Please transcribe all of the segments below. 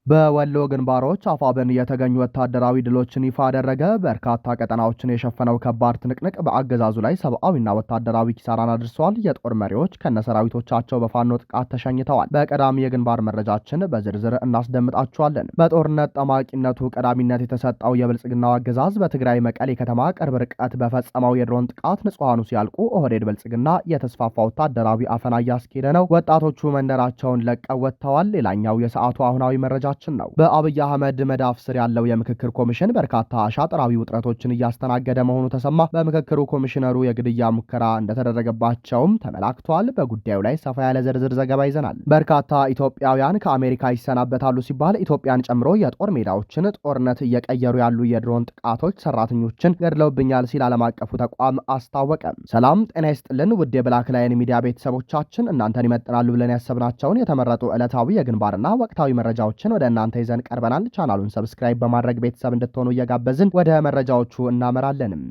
በወሎ ግንባሮች አፋብን የተገኙ ወታደራዊ ድሎችን ይፋ አደረገ። በርካታ ቀጠናዎችን የሸፈነው ከባድ ትንቅንቅ በአገዛዙ ላይ ሰብአዊና ወታደራዊ ኪሳራን አድርሷል። የጦር መሪዎች ከነሰራዊቶቻቸው በፋኖ ጥቃት ተሸኝተዋል። በቀዳሚ የግንባር መረጃችን በዝርዝር እናስደምጣቸዋለን። በጦርነት ጠማቂነቱ ቀዳሚነት የተሰጠው የብልጽግናው አገዛዝ በትግራይ መቀሌ ከተማ ቅርብ ርቀት በፈጸመው የድሮን ጥቃት ንጹሃኑ ሲያልቁ ኦህዴድ ብልጽግና የተስፋፋ ወታደራዊ አፈና እያስኬደ ነው። ወጣቶቹ መንደራቸውን ለቀው ወጥተዋል። ሌላኛው የሰዓቱ አሁናዊ መረጃ ነው። በአብይ አህመድ መዳፍ ስር ያለው የምክክር ኮሚሽን በርካታ አሻጥራዊ ውጥረቶችን እያስተናገደ መሆኑ ተሰማ። በምክክሩ ኮሚሽነሩ የግድያ ሙከራ እንደተደረገባቸውም ተመላክቷል። በጉዳዩ ላይ ሰፋ ያለ ዝርዝር ዘገባ ይዘናል። በርካታ ኢትዮጵያውያን ከአሜሪካ ይሰናበታሉ ሲባል ኢትዮጵያን ጨምሮ የጦር ሜዳዎችን ጦርነት እየቀየሩ ያሉ የድሮን ጥቃቶች ሰራተኞችን ገድለውብኛል ሲል ዓለም አቀፉ ተቋም አስታወቀ። ሰላም ጤና ይስጥልን ውድ የብላክ ላይን ሚዲያ ቤተሰቦቻችን፣ እናንተን ይመጥናሉ ብለን ያሰብናቸውን የተመረጡ ዕለታዊ የግንባርና ወቅታዊ መረጃዎችን ወደ እናንተ ይዘን ቀርበናል። ቻናሉን ሰብስክራይብ በማድረግ ቤተሰብ እንድትሆኑ እየጋበዝን ወደ መረጃዎቹ እናመራለንም።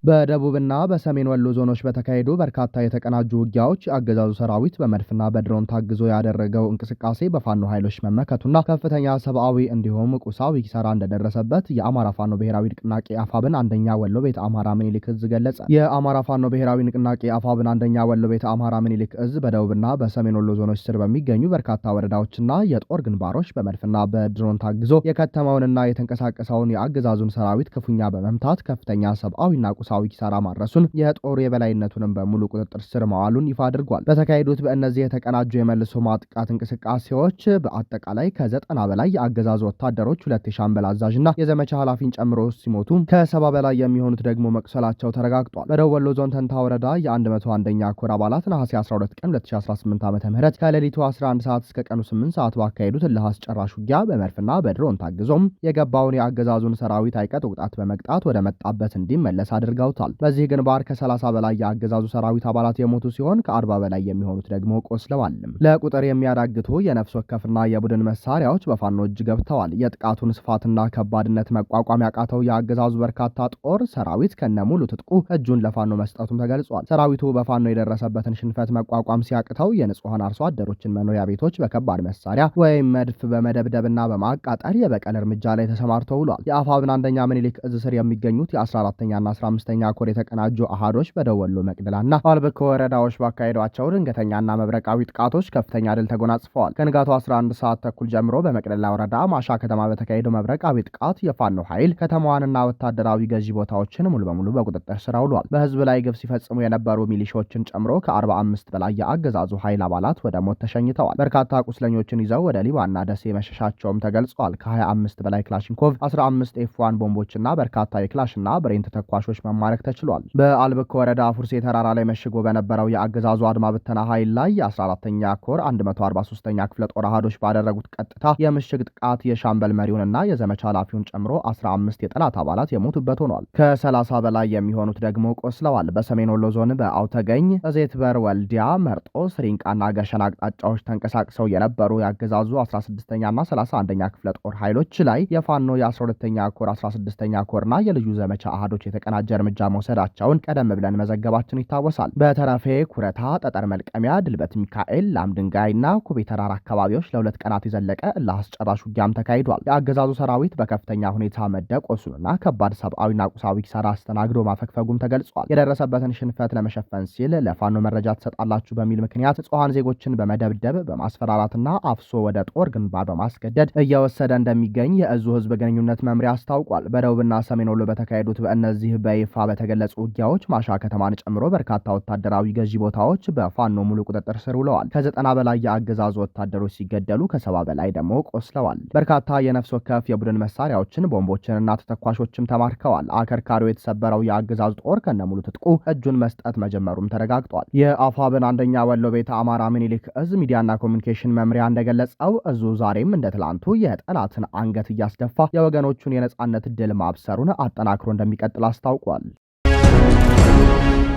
በደቡብና በሰሜን ወሎ ዞኖች በተካሄዱ በርካታ የተቀናጁ ውጊያዎች የአገዛዙ ሰራዊት በመድፍና በድሮን ታግዞ ያደረገው እንቅስቃሴ በፋኖ ኃይሎች መመከቱና ከፍተኛ ሰብአዊ እንዲሁም ቁሳዊ ኪሳራ እንደደረሰበት የአማራ ፋኖ ብሔራዊ ንቅናቄ አፋብን አንደኛ ወሎ ቤት አማራ ምኒልክ እዝ ገለጸ። የአማራ ፋኖ ብሔራዊ ንቅናቄ አፋብን አንደኛ ወሎ ቤት አማራ ምኒልክ እዝ በደቡብና በሰሜን ወሎ ዞኖች ስር በሚገኙ በርካታ ወረዳዎችና የጦር ግንባሮች በመድፍና በድሮን ታግዞ የከተማውንና የተንቀሳቀሰውን የአገዛዙን ሰራዊት ክፉኛ በመምታት ከፍተኛ ሰብአዊና ቁሳዊ ኪሳራ ማድረሱን የጦር የበላይነቱንም በሙሉ ቁጥጥር ስር ማዋሉን ይፋ አድርጓል። በተካሄዱት በእነዚህ የተቀናጁ የመልሶ ማጥቃት እንቅስቃሴዎች በአጠቃላይ ከ90 በላይ የአገዛዙ ወታደሮች፣ 2 የሻምበል አዛዥና የዘመቻ ኃላፊን ጨምሮ ሲሞቱ ከ70 በላይ የሚሆኑት ደግሞ መቁሰላቸው ተረጋግጧል። በደቡብ ወሎ ዞን ተንታ ወረዳ የ101ኛ ኮር አባላት ነሐሴ 12 ቀን 2018 ዓ.ም ከሌሊቱ 11 ሰዓት እስከ ቀኑ 8 ሰዓት ባካሄዱት እልህ አስጨራሽ ውጊያ በመድፍና በድሮን ታግዞም የገባውን የአገዛዙን ሰራዊት አይቀጥ ውጣት በመቅጣት ወደ መጣበት እንዲመለስ አድርገዋል። በዚህ ግንባር ከ30 በላይ የአገዛዙ ሰራዊት አባላት የሞቱ ሲሆን ከ40 በላይ የሚሆኑት ደግሞ ቆስለዋል። ለቁጥር የሚያዳግቱ የነፍስ ወከፍና የቡድን መሳሪያዎች በፋኖ እጅ ገብተዋል። የጥቃቱን ስፋትና ከባድነት መቋቋም ያቃተው የአገዛዙ በርካታ ጦር ሰራዊት ከነሙሉ ትጥቁ እጁን ለፋኖ መስጠቱም ተገልጿል። ሰራዊቱ በፋኖ የደረሰበትን ሽንፈት መቋቋም ሲያቅተው የንጹሃን አርሶ አደሮችን መኖሪያ ቤቶች በከባድ መሳሪያ ወይም መድፍ በመደብደብና በማቃጠል የበቀል እርምጃ ላይ ተሰማርተው ውሏል። የአፋብን አንደኛ ምኒልክ እዝ ስር የሚገኙት የ14ኛና 15ኛ ኮር የተቀናጁ አሃዶች በደቡብ ወሎ መቅደላና አልብኮ ወረዳዎች ባካሄዷቸው ድንገተኛና መብረቃዊ ጥቃቶች ከፍተኛ ድል ተጎናጽፈዋል። ከንጋቱ 11 ሰዓት ተኩል ጀምሮ በመቅደላ ወረዳ ማሻ ከተማ በተካሄደው መብረቃዊ ጥቃት የፋኖ ኃይል ከተማዋንና ወታደራዊ ገዢ ቦታዎችን ሙሉ በሙሉ በቁጥጥር ስር አውሏል። በህዝብ ላይ ግፍ ሲፈጽሙ የነበሩ ሚሊሻዎችን ጨምሮ ከ45 በላይ የአገዛዙ ኃይል አባላት ወደ ሞት ተሸኝተዋል። በርካታ ቁስለኞችን ይዘው ወደ ሊባና ደሴ መሸሻቸውም ተገልጿል። ከ25 በላይ ክላሽንኮቭ፣ 15 ኤፍ1 ቦምቦችና በርካታ የክላሽና ብሬን ተተኳሾች መማረክ ተችሏል። በአልብኮ ወረዳ ፉርሴ ተራራ ላይ መሽጎ በነበረው የአገዛዙ አድማ ብተና ኃይል ላይ የ14ኛ ኮር 143ኛ ክፍለ ጦር አሃዶች ባደረጉት ቀጥታ የምሽግ ጥቃት የሻምበል መሪውንና የዘመቻ ኃላፊውን ጨምሮ 15 የጠላት አባላት የሞቱበት ሆኗል። ከ30 በላይ የሚሆኑት ደግሞ ቆስለዋል። በሰሜን ወሎ ዞን በአውተገኝ፣ ዜትበር፣ ወልዲያ፣ መርጦ፣ ስሪንቃና ገሸን አቅጣጫዎች ተንቀሳቅሰው የነበሩ የአገዛዙ 16ኛና 31ኛ ክፍለ ጦር ኃይሎች ላይ የፋኖ የ12ኛ ኮር 16ኛ ኮርና የልዩ ዘመቻ አሃዶች የተቀናጀ እርምጃ መውሰዳቸውን ቀደም ብለን መዘገባችን ይታወሳል። በተረፌ ኩረታ፣ ጠጠር መልቀሚያ፣ ድልበት ሚካኤል፣ ላም ድንጋይና ኩቤ ተራራ አካባቢዎች ለ2 ቀናት የዘለቀ ለአስጨራሽ ውጊያም ተካሂዷል። የአገዛዙ ሰራዊት በከፍተኛ ሁኔታ መደቆሱንና ከባድ ሰብአዊና ቁሳዊ ኪሳራ አስተናግዶ ማፈግፈጉም ተገልጿል። የደረሰበትን ሽንፈት ለመሸፈን ሲል ለፋኖ መረጃ ትሰጣላችሁ በሚል ምክንያት ንጹሃን ዜጎችን በመደብደብ በማስፈራራትና አፍሶ ወደ ጦር ግንባር በማስገደድ እየወሰደ እንደሚገኝ የእዙ ህዝብ ግንኙነት መምሪያ አስታውቋል። በደቡብና ሰሜን ወሎ በተካሄዱት በእነዚህ በይፋ በተገለጹ ውጊያዎች ማሻ ከተማን ጨምሮ በርካታ ወታደራዊ ገዢ ቦታዎች በፋኖ ሙሉ ቁጥጥር ስር ውለዋል። ከ90 በላይ የአገዛዙ ወታደሮች ሲገደሉ ከ70 በላይ ደግሞ ቆስለዋል። በርካታ የነፍስ ወከፍ የቡድን መሳሪያዎችን፣ ቦምቦችንና ተተኳሾችም ተማርከዋል። አከርካሪው የተሰበረው የአገዛዙ ጦር ከነሙሉ ትጥቁ እጁን መስጠት መጀመሩም ተረጋግጧል። የአፋብን አንደኛ ወሎ ቤተ አማራ ምኒልክ እዝ ሚዲያና ኮሚኒኬሽን መምሪያ እንደገለጸው እዙ ዛሬም እንደ ትላንቱ የጠላትን አንገት እያስደፋ የወገኖቹን የነጻነት ድል ማብሰሩን አጠናክሮ እንደሚቀጥል አስታውቋል።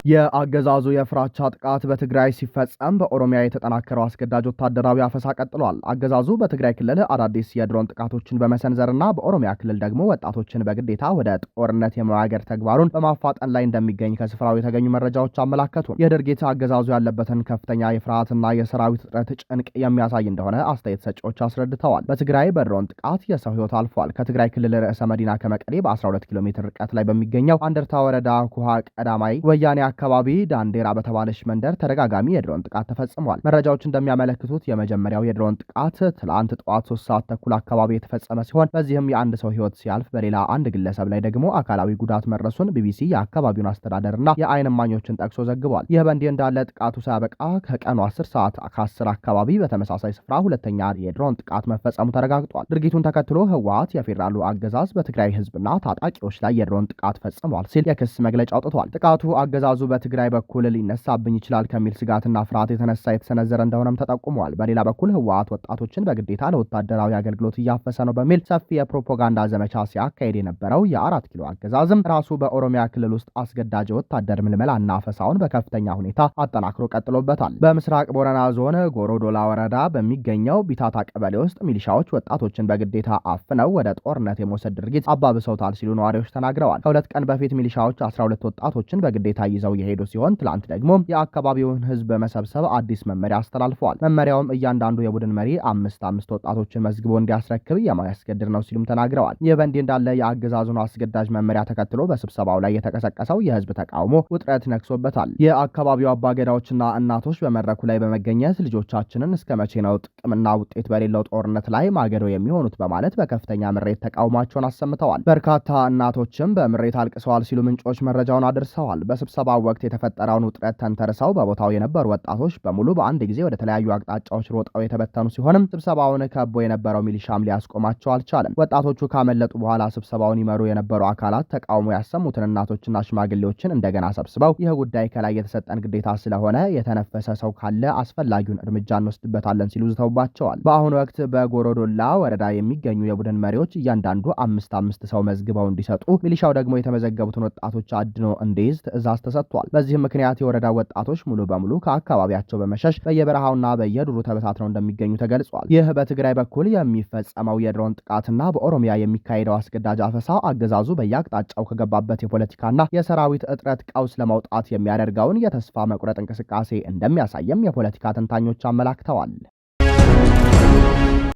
የአገዛዙ የፍራቻ ጥቃት በትግራይ ሲፈጸም በኦሮሚያ የተጠናከረው አስገዳጅ ወታደራዊ አፈሳ ቀጥሏል። አገዛዙ በትግራይ ክልል አዳዲስ የድሮን ጥቃቶችን በመሰንዘርና በኦሮሚያ ክልል ደግሞ ወጣቶችን በግዴታ ወደ ጦርነት የመዋገር ተግባሩን በማፋጠን ላይ እንደሚገኝ ከስፍራው የተገኙ መረጃዎች አመላከቱ። ይህ ድርጊት አገዛዙ ያለበትን ከፍተኛ የፍርሃትና የሰራዊት እጥረት ጭንቅ የሚያሳይ እንደሆነ አስተያየት ሰጪዎች አስረድተዋል። በትግራይ በድሮን ጥቃት የሰው ሕይወት አልፏል። ከትግራይ ክልል ርዕሰ መዲና ከመቀሌ በ12 ኪሎ ሜትር ርቀት ላይ በሚገኘው አንደርታ ወረዳ ኩሃ ቀዳማይ ወያኔ አካባቢ ዳንዴራ በተባለች መንደር ተደጋጋሚ የድሮን ጥቃት ተፈጽሟል። መረጃዎች እንደሚያመለክቱት የመጀመሪያው የድሮን ጥቃት ትላንት ጠዋት 3 ሰዓት ተኩል አካባቢ የተፈጸመ ሲሆን በዚህም የአንድ ሰው ሕይወት ሲያልፍ በሌላ አንድ ግለሰብ ላይ ደግሞ አካላዊ ጉዳት መድረሱን ቢቢሲ የአካባቢውን አስተዳደርና የዓይን እማኞችን ጠቅሶ ዘግቧል። ይህ በእንዲህ እንዳለ ጥቃቱ ሳያበቃ ከቀኑ 10 ሰዓት ከ10 አካባቢ በተመሳሳይ ስፍራ ሁለተኛ የድሮን ጥቃት መፈጸሙ ተረጋግጧል። ድርጊቱን ተከትሎ ህወሓት የፌዴራሉ አገዛዝ በትግራይ ህዝብና ታጣቂዎች ላይ የድሮን ጥቃት ፈጽሟል ሲል የክስ መግለጫ አውጥቷል። ጥቃቱ አገዛዙ በትግራይ በኩል ሊነሳብኝ ይችላል ከሚል ስጋትና ፍርሃት የተነሳ የተሰነዘረ እንደሆነም ተጠቁሟል። በሌላ በኩል ህወሓት ወጣቶችን በግዴታ ለወታደራዊ አገልግሎት እያፈሰ ነው በሚል ሰፊ የፕሮፓጋንዳ ዘመቻ ሲያካሄድ የነበረው የ4 ኪሎ አገዛዝም ራሱ በኦሮሚያ ክልል ውስጥ አስገዳጅ ወታደር ምልመላና አፈሳውን በከፍተኛ ሁኔታ አጠናክሮ ቀጥሎበታል። በምስራቅ ቦረና ዞን ጎሮዶላ ወረዳ በሚገኘው ቢታታ ቀበሌ ውስጥ ሚሊሻዎች ወጣቶችን በግዴታ አፍነው ወደ ጦርነት የመውሰድ ድርጊት አባብሰውታል ሲሉ ነዋሪዎች ተናግረዋል። ከሁለት ቀን በፊት ሚሊሻዎች 12 ወጣቶችን በግዴታ ይዘው የሄዱ ሲሆን ትላንት ደግሞ የአካባቢውን ህዝብ በመሰብሰብ አዲስ መመሪያ አስተላልፈዋል። መመሪያውም እያንዳንዱ የቡድን መሪ አምስት ወጣቶችን መዝግቦ እንዲያስረክብ የማያስገድድ ነው ሲሉም ተናግረዋል። ይህ በእንዲህ እንዳለ የአገዛዙን አስገዳጅ መመሪያ ተከትሎ በስብሰባው ላይ የተቀሰቀሰው የህዝብ ተቃውሞ ውጥረት ነክሶበታል። የአካባቢው አባገዳዎችና እናቶች በመድረኩ ላይ በመገኘት ልጆቻችንን እስከ መቼ ነው ጥቅምና ውጤት በሌለው ጦርነት ላይ ማገዶ የሚሆኑት በማለት በከፍተኛ ምሬት ተቃውሟቸውን አሰምተዋል። በርካታ እናቶችም በምሬት አልቅሰዋል ሲሉ ምንጮች መረጃውን አድርሰዋል። በስብሰባው ወቅት የተፈጠረውን ውጥረት ተንተርሰው በቦታው የነበሩ ወጣቶች በሙሉ በአንድ ጊዜ ወደ ተለያዩ አቅጣጫዎች ሮጠው የተበተኑ ሲሆንም ስብሰባውን ከቦ የነበረው ሚሊሻም ሊያስቆማቸው አልቻለም። ወጣቶቹ ካመለጡ በኋላ ስብሰባውን ይመሩ የነበሩ አካላት ተቃውሞ ያሰሙትን እናቶችና ሽማግሌዎችን እንደገና ሰብስበው ይህ ጉዳይ ከላይ የተሰጠን ግዴታ ስለሆነ የተነፈሰ ሰው ካለ አስፈላጊውን እርምጃ እንወስድበታለን ሲሉ ዝተውባቸዋል። በአሁኑ ወቅት በጎሮዶላ ወረዳ የሚገኙ የቡድን መሪዎች እያንዳንዱ አምስት ሰው መዝግበው እንዲሰጡ፣ ሚሊሻው ደግሞ የተመዘገቡትን ወጣቶች አድኖ እንዲይዝ ትዕዛዝ ተሰጥቷል። በዚህም ምክንያት የወረዳው ወጣቶች ሙሉ በሙሉ ከአካባቢያቸው በመሸሽ በየበረሃውና በየዱሩ ተበታትነው እንደሚገኙ ተገልጿል። ይህ በትግራይ በኩል የሚፈጸመው የድሮን ጥቃትና በኦሮሚያ የሚካሄደው አስገዳጅ አፈሳ አገዛዙ በየአቅጣጫው ከገባበት የፖለቲካና የሰራዊት እጥረት ቀውስ ለመውጣት የሚያደርገውን የተስፋ መቁረጥ እንቅስቃሴ እንደሚያሳየም የፖለቲካ ተንታኞች አመላክተዋል።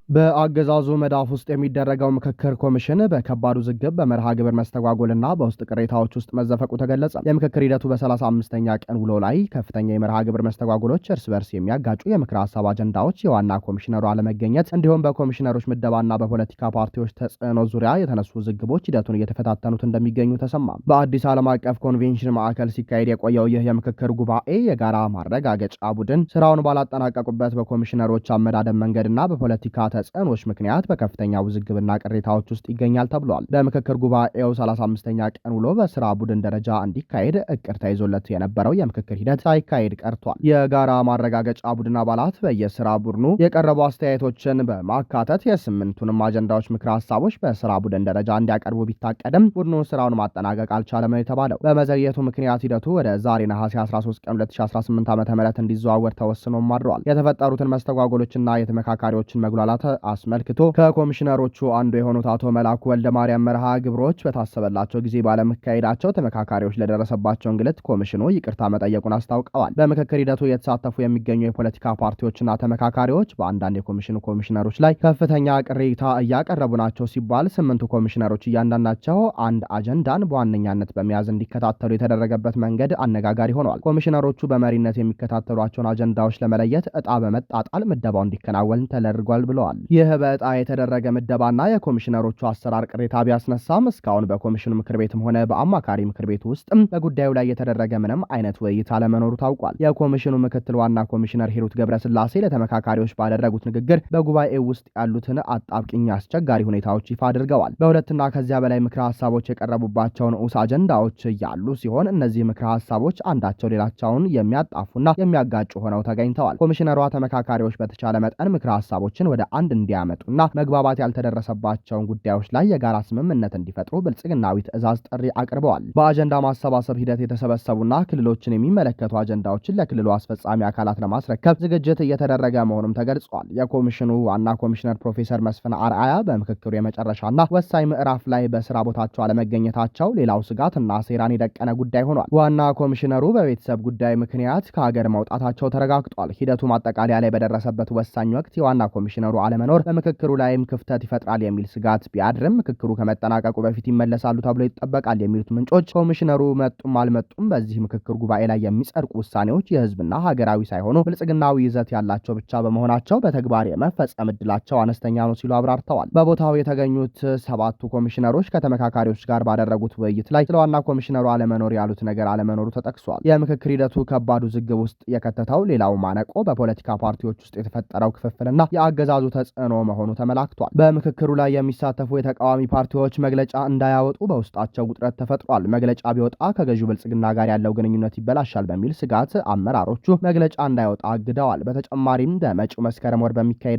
በአገዛዙ መዳፍ ውስጥ የሚደረገው ምክክር ኮሚሽን በከባዱ ውዝግብ በመርሃ ግብር መስተጓጎልና በውስጥ ቅሬታዎች ውስጥ መዘፈቁ ተገለጸ። የምክክር ሂደቱ በ35ኛ ቀን ውሎ ላይ ከፍተኛ የመርሃ ግብር መስተጓጎሎች፣ እርስ በርስ የሚያጋጩ የምክር ሀሳብ አጀንዳዎች፣ የዋና ኮሚሽነሩ አለመገኘት እንዲሁም በኮሚሽነሮች ምደባና በፖለቲካ ፓርቲዎች ተጽዕኖ ዙሪያ የተነሱ ውዝግቦች ሂደቱን እየተፈታተኑት እንደሚገኙ ተሰማ። በአዲስ ዓለም አቀፍ ኮንቬንሽን ማዕከል ሲካሄድ የቆየው ይህ የምክክር ጉባኤ የጋራ ማረጋገጫ ቡድን ስራውን ባላጠናቀቁበት በኮሚሽነሮች አመዳደብ መንገድና በፖለቲካ ተጽዕኖች ምክንያት በከፍተኛ ውዝግብና ቅሬታዎች ውስጥ ይገኛል ተብሏል። በምክክር ጉባኤው 35ኛ ቀን ውሎ በስራ ቡድን ደረጃ እንዲካሄድ እቅድ ተይዞለት የነበረው የምክክር ሂደት ሳይካሄድ ቀርቷል። የጋራ ማረጋገጫ ቡድን አባላት በየስራ ቡድኑ የቀረቡ አስተያየቶችን በማካተት የ8ቱንም አጀንዳዎች ምክር ሀሳቦች በስራ ቡድን ደረጃ እንዲያቀርቡ ቢታቀድም ቡድኑ ስራውን ማጠናቀቅ አልቻለም ነው የተባለው። በመዘግየቱ ምክንያት ሂደቱ ወደ ዛሬ ነሐሴ 13 ቀን 2018 ዓ.ም እንዲዘዋወር ተወስኖም አድሯል። የተፈጠሩትን መስተጓጎሎችና የተመካካሪዎችን መጉላላት አስመልክቶ ከኮሚሽነሮቹ አንዱ የሆኑት አቶ መላኩ ወልደ ማርያም መርሃ ግብሮች በታሰበላቸው ጊዜ ባለመካሄዳቸው ተመካካሪዎች ለደረሰባቸው እንግልት ኮሚሽኑ ይቅርታ መጠየቁን አስታውቀዋል። በምክክር ሂደቱ የተሳተፉ የሚገኙ የፖለቲካ ፓርቲዎችና ተመካካሪዎች በአንዳንድ የኮሚሽኑ ኮሚሽነሮች ላይ ከፍተኛ ቅሬታ እያቀረቡ ናቸው ሲባል 8ቱ ኮሚሽነሮች እያንዳንዳቸው አንድ አጀንዳን በዋነኛነት በመያዝ እንዲከታተሉ የተደረገበት መንገድ አነጋጋሪ ሆነዋል። ኮሚሽነሮቹ በመሪነት የሚከታተሏቸውን አጀንዳዎች ለመለየት እጣ በመጣጣል ምደባው እንዲከናወን ተደርጓል ብለዋል። ይህ በዕጣ የተደረገ ምደባና የኮሚሽነሮቹ አሰራር ቅሬታ ቢያስነሳም እስካሁን በኮሚሽኑ ምክር ቤትም ሆነ በአማካሪ ምክር ቤት ውስጥም በጉዳዩ ላይ የተደረገ ምንም አይነት ውይይት አለመኖሩ ታውቋል። የኮሚሽኑ ምክትል ዋና ኮሚሽነር ሂሩት ገብረስላሴ ለተመካካሪዎች ባደረጉት ንግግር በጉባኤው ውስጥ ያሉትን አጣብቂኝ አስቸጋሪ ሁኔታዎች ይፋ አድርገዋል። በሁለትና ከዚያ በላይ ምክረ ሀሳቦች የቀረቡባቸው ንዑስ አጀንዳዎች ያሉ ሲሆን እነዚህ ምክረ ሀሳቦች አንዳቸው ሌላቸውን የሚያጣፉና የሚያጋጩ ሆነው ተገኝተዋል። ኮሚሽነሯ ተመካካሪዎች በተቻለ መጠን ምክረ ሀሳቦችን ወደ አንድ እንዲያመጡና መግባባት ያልተደረሰባቸውን ጉዳዮች ላይ የጋራ ስምምነት እንዲፈጥሩ ብልጽግናዊ ትዕዛዝ ጥሪ አቅርበዋል። በአጀንዳ ማሰባሰብ ሂደት የተሰበሰቡና ክልሎችን የሚመለከቱ አጀንዳዎችን ለክልሉ አስፈጻሚ አካላት ለማስረከብ ዝግጅት እየተደረገ መሆኑም ተገልጿል። የኮሚሽኑ ዋና ኮሚሽነር ፕሮፌሰር መስፍን አርአያ በምክክሩ የመጨረሻና ወሳኝ ምዕራፍ ላይ በስራ ቦታቸው አለመገኘታቸው ሌላው ስጋትና ሴራን የደቀነ ጉዳይ ሆኗል። ዋና ኮሚሽነሩ በቤተሰብ ጉዳይ ምክንያት ከሀገር መውጣታቸው ተረጋግጧል። ሂደቱ ማጠቃለያ ላይ በደረሰበት ወሳኝ ወቅት የዋና ኮሚሽነሩ አለመኖር በምክክሩ ላይም ክፍተት ይፈጥራል የሚል ስጋት ቢያድርም ምክክሩ ከመጠናቀቁ በፊት ይመለሳሉ ተብሎ ይጠበቃል የሚሉት ምንጮች ኮሚሽነሩ መጡም አልመጡም በዚህ ምክክር ጉባኤ ላይ የሚጸድቁ ውሳኔዎች የህዝብና ሀገራዊ ሳይሆኑ ብልጽግናዊ ይዘት ያላቸው ብቻ በመሆናቸው በተግባር የመፈጸም እድላቸው አነስተኛ ነው ሲሉ አብራርተዋል። በቦታው የተገኙት 7ቱ ኮሚሽነሮች ከተመካካሪዎች ጋር ባደረጉት ውይይት ላይ ስለ ዋና ኮሚሽነሩ አለመኖር ያሉት ነገር አለመኖሩ ተጠቅሷል። የምክክር ሂደቱ ከባድ ውዝግብ ውስጥ የከተተው ሌላው ማነቆ በፖለቲካ ፓርቲዎች ውስጥ የተፈጠረው ክፍፍልና የአገዛዙ ተጽዕኖ መሆኑ ተመላክቷል። በምክክሩ ላይ የሚሳተፉ የተቃዋሚ ፓርቲዎች መግለጫ እንዳያወጡ በውስጣቸው ውጥረት ተፈጥሯል። መግለጫ ቢወጣ ከገዢው ብልጽግና ጋር ያለው ግንኙነት ይበላሻል በሚል ስጋት አመራሮቹ መግለጫ እንዳይወጣ አግደዋል። በተጨማሪም በመጪው መስከረም ወር በሚካሄደው